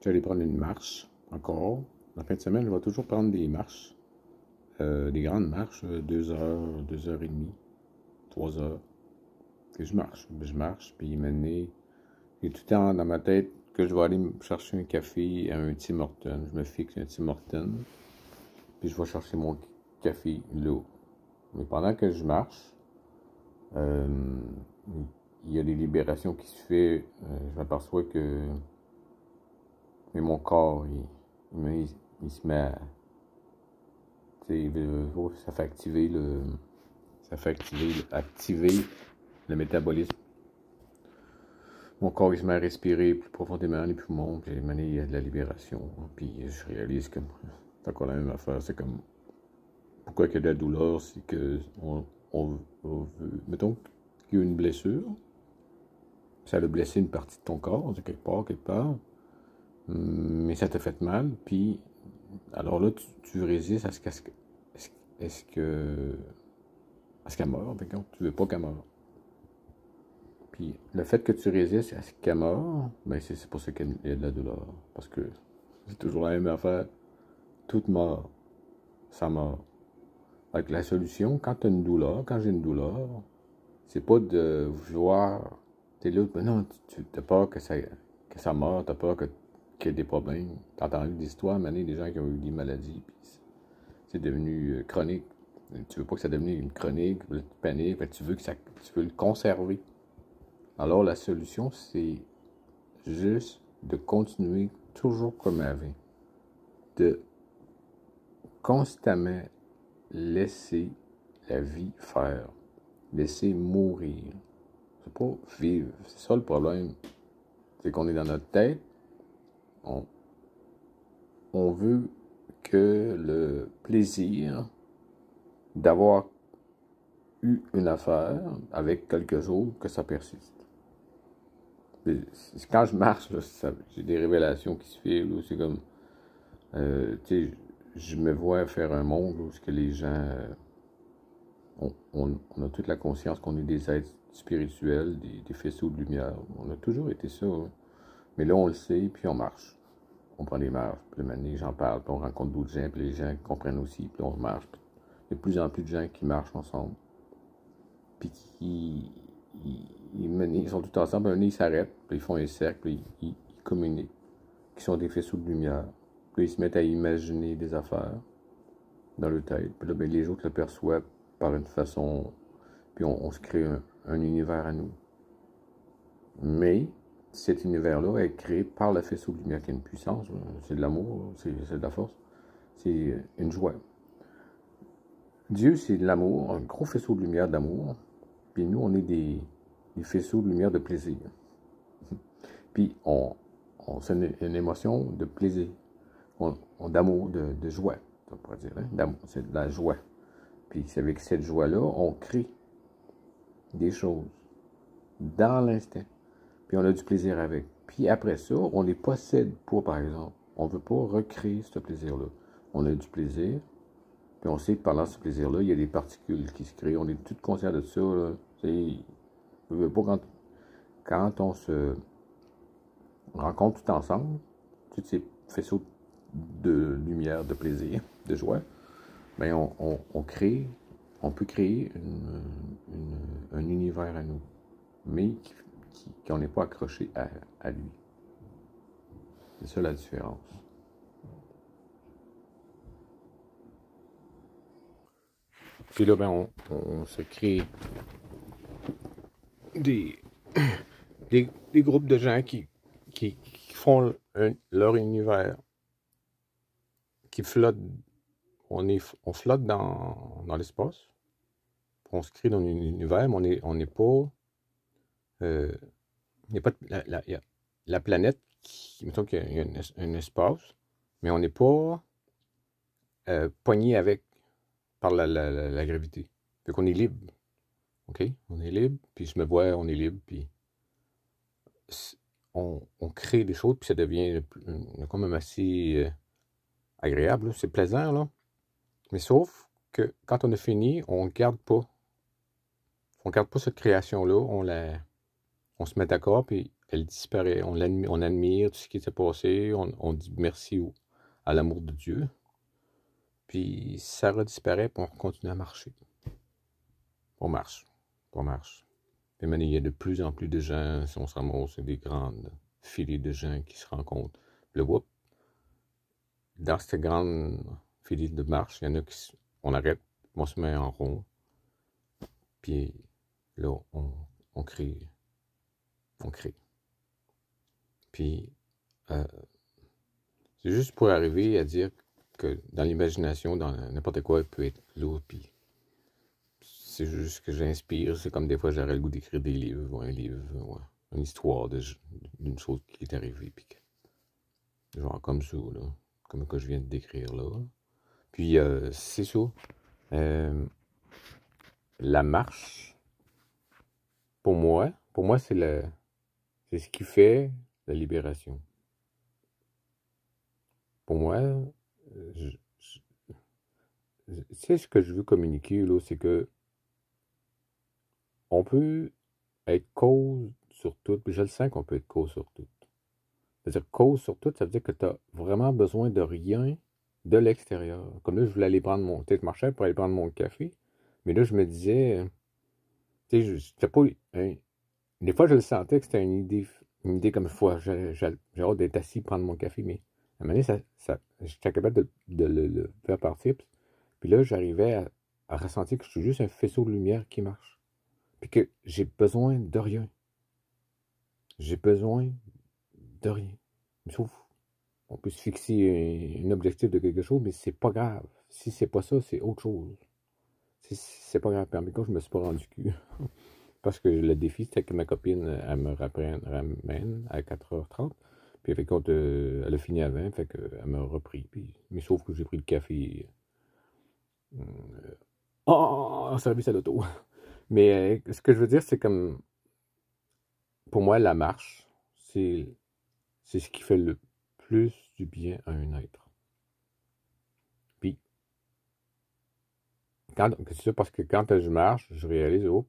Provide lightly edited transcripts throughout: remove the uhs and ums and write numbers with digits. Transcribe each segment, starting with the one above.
J'allais prendre une marche, encore. La fin de semaine, je vais toujours prendre des marches. Des grandes marches, 2 heures, 2 heures et demie, 3 heures. Et je marche, puis maintenant, j'ai tout le temps dans ma tête que je vais aller me chercher un café à un Tim Hortons. Je me fixe un Tim Hortons, puis je vais chercher mon café là. Mais pendant que je marche, euh, il y a des libérations qui se fait. Je m'aperçois que mais mon corps, il se met à. Ça fait activer le. Ça fait activer le métabolisme. Mon corps, il se met à respirer plus profondément les poumons, puis il y a de la libération. Puis je réalise que c'est encore la même affaire. C'est comme. Pourquoi il y a de la douleur? C'est que on veut. Mettons qu'il y a une blessure. Ça a blessé une partie de ton corps, de quelque part. Mais ça t'a fait mal, puis alors là, tu résistes à ce qu'elle meure, tu veux pas qu'elle meure. Puis le fait que tu résistes à ce qu'elle meure, ben c'est pour ça qu'il y a de la douleur. Parce que c'est toujours la même affaire. Toute mort, ça meurt. Avec la solution, quand j'ai une douleur, c'est pas de vouloir. T'es là, ben non, tu as peur que ça meure, t'as peur qu'il y ait des problèmes. T'as entendu des histoires, des gens qui ont eu des maladies, puis c'est devenu chronique. Tu veux pas que ça devienne une chronique, tu paniques, tu veux le conserver. Alors la solution, c'est juste de continuer toujours comme avant. De constamment laisser la vie faire. Laisser mourir. C'est pas vivre. C'est ça le problème. C'est qu'on est dans notre tête. On veut que le plaisir d'avoir eu une affaire avec quelque chose, que ça persiste. Quand je marche, j'ai des révélations qui se font. C'est comme, tu sais, je me vois faire un monde où que les gens, on a toute la conscience qu'on est des êtres spirituels, des faisceaux de lumière. On a toujours été ça. Hein. Mais là, on le sait, puis on marche. On prend des marches, puis maintenant, j'en parle, puis on rencontre d'autres gens, puis les gens comprennent aussi, puis on marche. Puis il y a de plus en plus de gens qui marchent ensemble, puis ils sont tous ensemble, puis ils s'arrêtent, puis ils font un cercle, puis ils communiquent, qui sont des faisceaux de lumière. Puis ils se mettent à imaginer des affaires dans leur tête, puis là, ben, les autres le perçoivent par une façon, puis on se crée un univers à nous. Mais cet univers-là est créé par le faisceau de lumière qui a une puissance, c'est de l'amour, c'est de la force, c'est une joie. Dieu, c'est de l'amour, un gros faisceau de lumière d'amour, puis nous, on est des faisceaux de lumière de plaisir. Puis c'est une émotion de plaisir, d'amour, de joie, on pourrait dire, hein? D'amour, c'est de la joie. Puis avec cette joie-là, on crée des choses dans l'instant. Puis on a du plaisir avec. Puis après ça, on les possède pas, par exemple. On ne veut pas recréer ce plaisir-là. On a du plaisir, puis on sait que pendant ce plaisir-là, il y a des particules qui se créent. On est tout conscient de ça. Là. On veut pas quand on se rencontre tout ensemble, tous ces faisceaux de lumière, de plaisir, de joie, bien on peut créer un univers à nous, mais qu'on n'est pas accroché à lui. C'est ça la différence. Puis là, ben, on se crée des, des groupes de gens qui font leur univers, qui flottent. On flotte dans l'espace. On se crée dans un univers, mais on n'est pas. Il n'y a pas la planète, mettons qu'il y a un espace, mais on n'est pas pogné par la gravité. Fait qu'on est libre. OK? On est libre, puis je me vois, on est libre, puis on crée des choses, puis ça devient quand même assez agréable. C'est plaisant, là. Mais sauf que quand on a fini, on ne garde pas. On garde pas cette création-là, on se met d'accord, puis elle disparaît. On admire tout ce qui s'est passé, on dit merci à l'amour de Dieu, puis ça redisparaît, puis on continue à marcher. On marche, on marche. Puis maintenant, il y a de plus en plus de gens, si on se ramasse, des grandes filées de gens qui se rencontrent. Puis là, whoop, dans cette grande filée de marche, il y en a qui, on arrête, on se met en rond, puis là, on crie, on crie. Puis, c'est juste pour arriver à dire que dans l'imagination, dans n'importe quoi, il peut être lourd, puis c'est juste que j'inspire. C'est comme des fois, j'aurais le goût d'écrire des livres, ou un livre, ou une histoire d'une chose qui est arrivée, puis genre comme ça, là, comme que je viens de décrire là. Puis, c'est ça. La marche, pour moi, c'est ce qui fait la libération. Pour moi, c'est ce que je veux communiquer, là, c'est que on peut être cause sur tout, puis je le sens qu'on peut être cause sur tout. C'est-à-dire cause sur tout, ça veut dire que tu as vraiment besoin de rien de l'extérieur. Comme là, je voulais aller prendre mon... Tu sais, je marchais pour aller prendre mon café, mais là, je me disais... Tu sais, c'était pas... Hein, des fois, je le sentais que c'était une idée comme fois. J'ai hâte d'être assis, prendre mon café, mais à un moment donné, j'étais capable de le faire partir. Puis là, j'arrivais à ressentir que je suis juste un faisceau de lumière qui marche. Puis que j'ai besoin de rien. J'ai besoin de rien. Sauf, on peut se fixer un objectif de quelque chose, mais c'est pas grave. Si c'est pas ça, c'est autre chose. C'est pas grave. Puis en même temps, je me suis pas rendu cul. Parce que le défi, c'était que ma copine, elle me ramène à 4h30. Puis fait compte, elle a fini avant, fait qu'elle m'a repris. Puis, mais sauf que j'ai pris le café en service à l'auto. Mais ce que je veux dire, c'est comme, pour moi, la marche, c'est ce qui fait le plus du bien à un être. Puis, c'est ça, parce que quand je marche, je réalise, oh,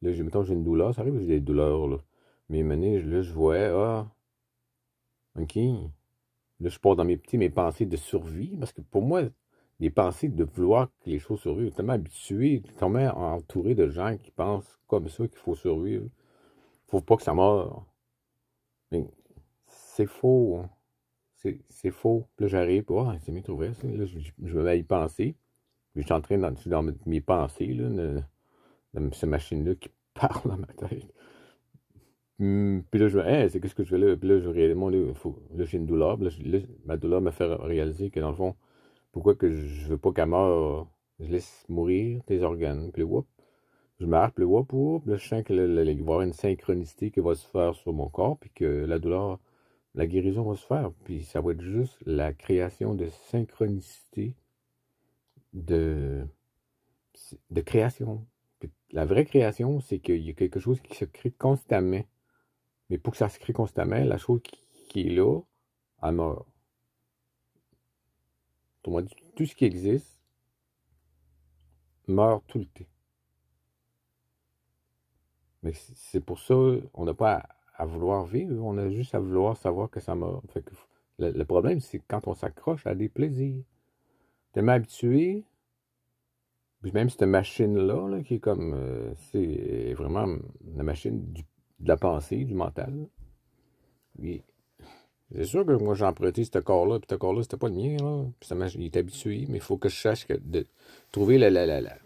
là, mettons, j'ai une douleur, ça arrive, j'ai des douleurs, là. Mais là, je vois, ok, là, je pars dans mes pensées de survie, parce que pour moi, les pensées de vouloir que les choses survivent, je suis tellement habitué, tellement entouré de gens qui pensent comme ça qu'il faut survivre. Faut pas que ça meure. Mais c'est faux. Hein. C'est faux. Puis là, j'arrive, c'est bien trouvé, ça. Là, je me mets à y penser. Puis je suis en train dans mes pensées, là, de cette machine-là qui parle dans ma tête. Puis là, je me dis, hey, c'est qu'est-ce que je fais là? Puis là, je réalise, là, j'ai une douleur. Puis là, ma douleur me fait réaliser que dans le fond, pourquoi que je veux pas qu'elle meure, je laisse mourir tes organes. Puis là, whoop, je marche, puis là, whoop, là, je sens que il va y avoir une synchronicité qui va se faire sur mon corps, puis que la douleur, la guérison va se faire. Puis ça va être juste la création de synchronicité de, de création. Puis la vraie création, c'est qu'il y a quelque chose qui se crée constamment. Mais pour que ça se crée constamment, la chose qui est là, elle meurt. Autrement dit, tout ce qui existe meurt tout le temps. Mais c'est pour ça, on n'a pas à vouloir vivre, on a juste à vouloir savoir que ça meurt. Fait que le problème, c'est quand on s'accroche à des plaisirs. Tellement habitué, puis même cette machine-là, là, qui est comme, c'est vraiment la machine de la pensée, du mental. Oui. C'est sûr que moi, j'ai emprunté ce corps-là, puis ce corps-là, c'était pas le mien, là. Puis il est habitué, mais il faut que je sache de trouver l'ordinateur,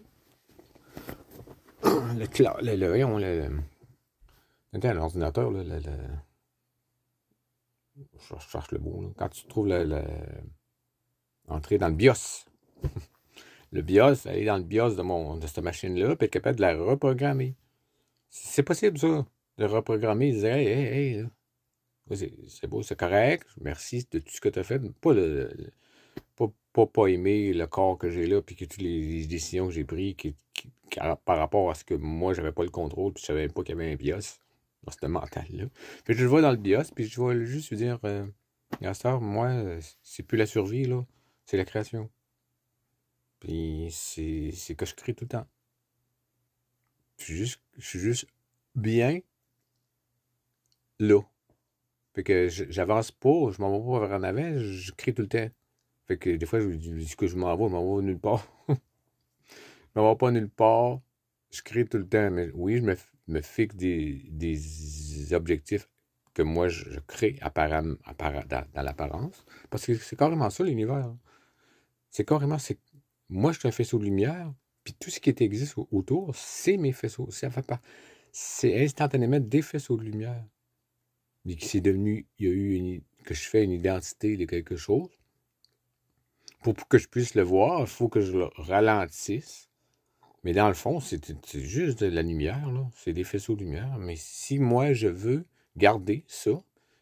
là, je cherche le mot, là. Quand tu trouves entrer dans le BIOS. Le BIOS, aller dans le BIOS de cette machine-là, puis être capable de la reprogrammer. C'est possible, ça, de reprogrammer, de dire, hey, c'est beau, c'est correct, merci de tout ce que tu as fait. Pas aimer le corps que j'ai là, puis que toutes les décisions que j'ai prises par rapport à ce que moi, j'avais pas le contrôle, puis je savais pas qu'il y avait un BIOS dans ce mental-là. Puis je vais dans le BIOS, puis je vais juste lui dire, ça, moi, c'est plus la survie, là, c'est la création. Puis c'est que je crée tout le temps. Je suis juste bien là. Fait que j'avance pas, je m'en vais pas vers en avant, je crée tout le temps. Fait que des fois, je dis que je m'en vais nulle part. Je m'en vais pas nulle part, je crée tout le temps. Mais oui, me fixe des objectifs que moi, je crée dans l'apparence. Parce que c'est carrément ça, l'univers. C'est carrément, moi, je suis un faisceau de lumière, puis tout ce qui existe autour, c'est mes faisceaux. C'est instantanément des faisceaux de lumière. Et que c'est devenu, il y a eu que je fais une identité de quelque chose. Pour que je puisse le voir, il faut que je le ralentisse. Mais dans le fond, c'est juste de la lumière, là. C'est des faisceaux de lumière. Mais si moi, je veux garder ça,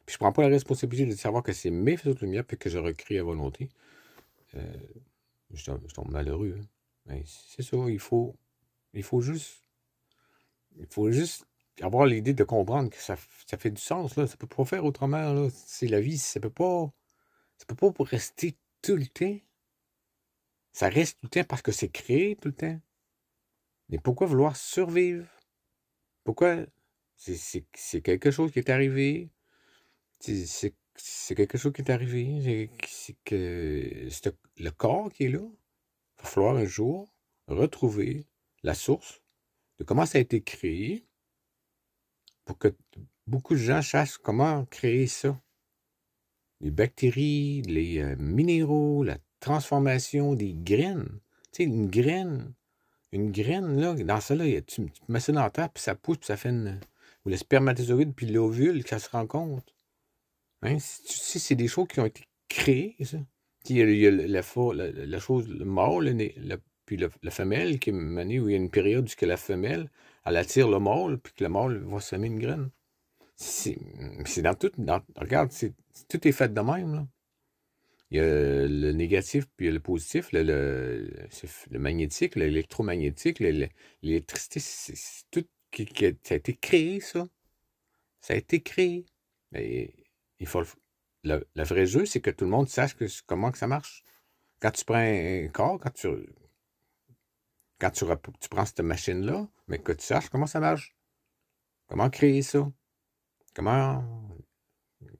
puis je prends pas la responsabilité de savoir que c'est mes faisceaux de lumière, puis que je recrée à volonté, euh, je tombe malheureux. Hein. Mais c'est ça, il faut juste avoir l'idée de comprendre que ça fait du sens, là. Ça peut pas faire autrement, là. C'est la vie, ça peut pas rester tout le temps. Ça reste tout le temps parce que c'est créé tout le temps. Mais pourquoi vouloir survivre? Pourquoi? C'est quelque chose qui est arrivé. C'est quelque chose qui est arrivé. C'est que c'est le corps qui est là. Il va falloir un jour retrouver la source de comment ça a été créé pour que beaucoup de gens sachent comment créer ça. Les bactéries, les minéraux, la transformation des graines. Tu sais, une graine, là, dans ça, là, tu mets ça dans la terre, puis ça pousse, puis ça fait une... Ou le spermatozoïde, puis l'ovule, ça se rencontre. Hein? Tu sais, c'est des choses qui ont été créées, ça. Il y a la chose, le mâle, puis la femelle, qui est menée où il y a une période où la femelle, elle attire le mâle, puis que le mâle va semer une graine. C'est dans tout. Regarde, tout est fait de même, là. Il y a le négatif, puis il y a le positif, le magnétique, l'électromagnétique, l'électricité, c'est tout ça a été créé, ça. Ça a été créé. Mais il faut le vrai jeu, c'est que tout le monde sache comment que ça marche. Quand tu prends un corps, tu prends cette machine-là, mais que tu saches comment ça marche. Comment créer ça. Comment...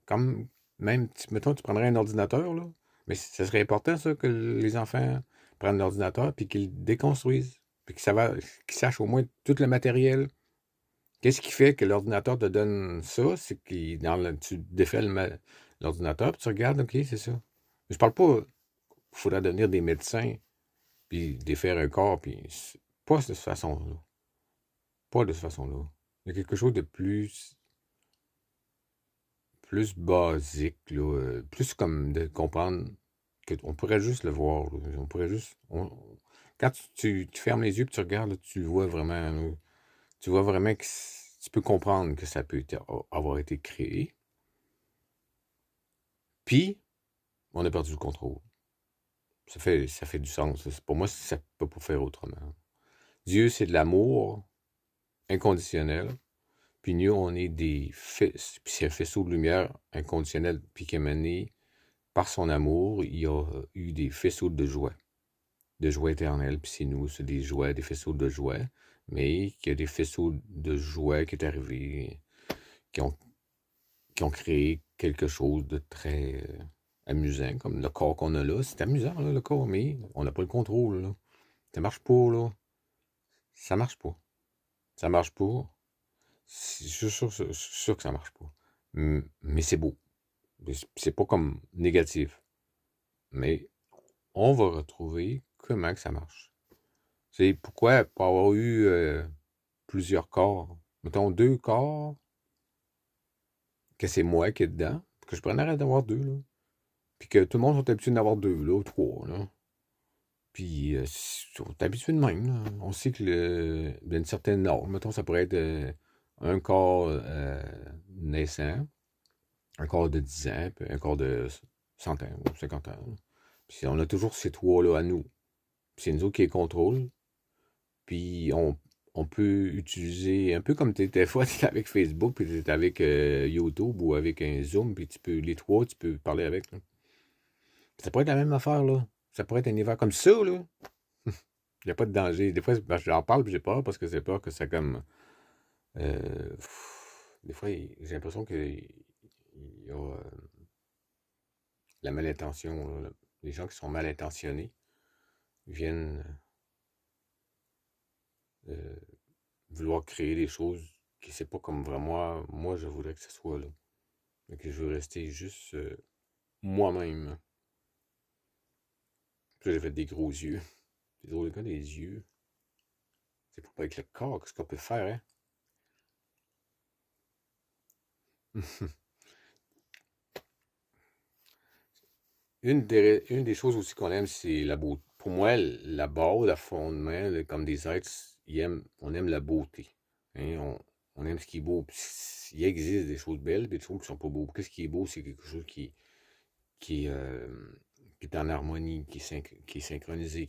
Comme même, mettons, tu prendrais un ordinateur, là. Mais ce serait important, ça, que les enfants prennent l'ordinateur puis qu'ils le déconstruisent. Puis qu'ils sachent au moins tout le matériel. Qu'est-ce qui fait que l'ordinateur te donne ça? C'est que tu défais l'ordinateur puis tu regardes, OK, c'est ça. Mais je parle pas, il faudrait devenir des médecins puis défaire un corps, puis pas de cette façon-là. Pas de cette façon-là. Il y a quelque chose de plus basique, là, plus comme de comprendre qu'on pourrait juste le voir. Là. On pourrait juste. Quand tu fermes les yeux et tu regardes, là, tu le vois vraiment. Là, tu vois vraiment que tu peux comprendre que ça peut avoir été créé. Puis, on a perdu le contrôle. Ça fait du sens. Pour moi, ça ne peut pas faire autrement. Dieu, c'est de l'amour inconditionnel. Puis nous, on est c'est un faisceau de lumière inconditionnel, puis qui est mené par son amour. Il y a eu des faisceaux de joie éternelle. Puis c'est nous, c'est des faisceaux de joie. Mais qu'il y a des faisceaux de joie qui est arrivé, qui ont créé quelque chose de très amusant, comme le corps qu'on a là. C'est amusant, là, le corps, mais on n'a pas le contrôle, là. Ça marche pas, là. Ça marche pas. Ça marche pas. Je suis sûr que ça marche pas. Mais c'est beau. C'est pas comme négatif. Mais on va retrouver comment que ça marche. C'est pourquoi, pour avoir eu plusieurs corps, mettons 2 corps, que c'est moi qui est dedans, que je prendrais d'avoir 2, là. Puis que tout le monde est habitué d'en avoir 2, là, ou 3, là. Puis, on est habitué de même, là. On sait que il y a une certaine norme. Mettons, ça pourrait être un corps naissant, un corps de 10 ans, puis un corps de 100 ans ou 50 ans. Là. Puis on a toujours ces 3-là à nous. Puis c'est nous autres qui les contrôlent. Puis on peut utiliser, un peu comme des fois, tu es avec Facebook, puis tu es avec YouTube ou avec un Zoom, puis les 3, tu peux parler avec. Là. Ça pourrait être la même affaire, là. Ça pourrait être un univers comme ça, là. Il n'y a pas de danger. Des fois, j'en parle, puis j'ai peur, parce que c'est peur que ça comme... des fois, j'ai l'impression qu'il y a la malintention, là. Les gens qui sont mal intentionnés viennent euh, vouloir créer des choses qui c'est pas comme vraiment moi je voudrais que ce soit là. Donc je veux rester juste moi-même. Puis là, j'ai fait des gros yeux. C'est drôle, les gars, des yeux. C'est pas avec le corps, qu'est-ce qu'on peut faire, hein? Une des choses aussi qu'on aime, c'est la beauté. Pour moi, la base, le fondement, là, comme des êtres, on aime la beauté. Hein, on aime ce qui est beau. Puis il existe des choses belles, des choses qui sont pas beaux. Qu'est-ce qui est beau, c'est quelque chose qui, euh, qui est en harmonie, qui est synchronisé,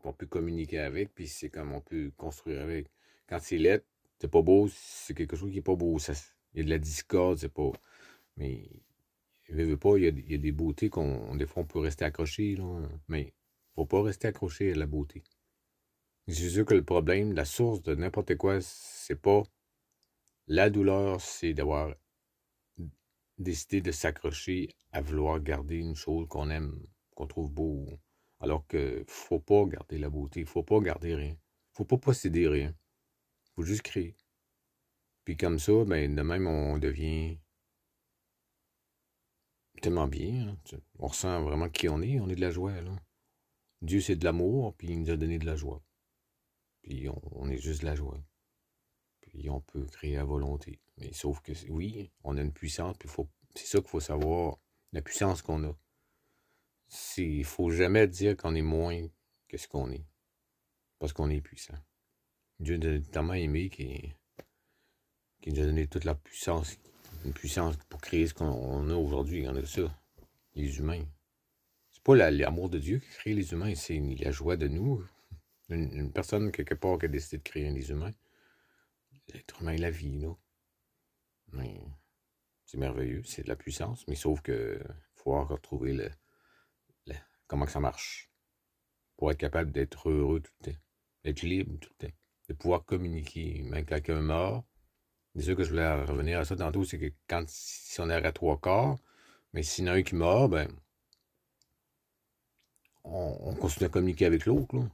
qu'on peut communiquer avec, puis c'est comme on peut construire avec. Quand c'est laid, c'est pas beau, c'est quelque chose qui est pas beau. Il y a de la discorde, c'est pas. Mais veux pas, il y a des beautés des fois on peut rester accroché, là, mais faut pas rester accroché à la beauté. C'est sûr que le problème, la source de n'importe quoi, c'est pas la douleur, c'est d'avoir décidé de s'accrocher à vouloir garder une chose qu'on aime, qu'on trouve beau. Alors que faut pas garder la beauté, faut pas garder rien. Faut pas posséder rien. Faut juste créer. Puis comme ça, ben de même on devient tellement bien, hein. On ressent vraiment qui on est de la joie, là. Dieu, c'est de l'amour, puis il nous a donné de la joie. Puis on est juste de la joie. Puis on peut créer à volonté. Mais sauf que, oui, on a une puissance, puis c'est ça qu'il faut savoir, la puissance qu'on a. Il faut jamais dire qu'on est moins que ce qu'on est. Parce qu'on est puissant. Dieu nous a tellement aimé qu'il nous a donné toute la puissance, une puissance pour créer ce qu'on a aujourd'hui. On a ça, les humains. C'est pas l'amour de Dieu qui crée les humains, c'est la joie de nous. Une personne, quelque part, qui a décidé de créer les humains. L'être humain, la vie, là. Mais c'est merveilleux, c'est de la puissance, mais sauf que faut retrouver comment que ça marche. Pour être capable d'être heureux tout le temps, d'être libre tout le temps, de pouvoir communiquer, même quand quelqu'un meurt. C'est sûr que je voulais revenir à ça tantôt, c'est que si on est à 3 quarts, mais s'il y en a un qui meurt, ben, on continue à communiquer avec l'autre, là.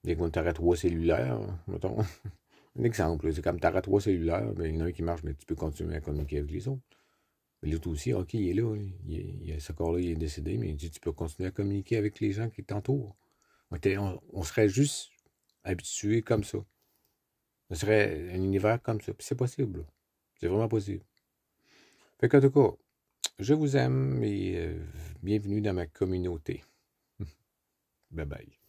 Dès qu'on est à 3 cellulaires, mettons. Un exemple, c'est comme tu as 3 cellulaires, ben, il y en a un qui marche, mais tu peux continuer à communiquer avec les autres. Mais l'autre aussi, ok, il est là, ce corps-là, il est décédé, mais il dit, tu peux continuer à communiquer avec les gens qui t'entourent. On serait juste habitué comme ça. Ce serait un univers comme ça. Puis c'est possible. C'est vraiment possible. Fait qu'en tout cas, je vous aime et bienvenue dans ma communauté. Bye bye.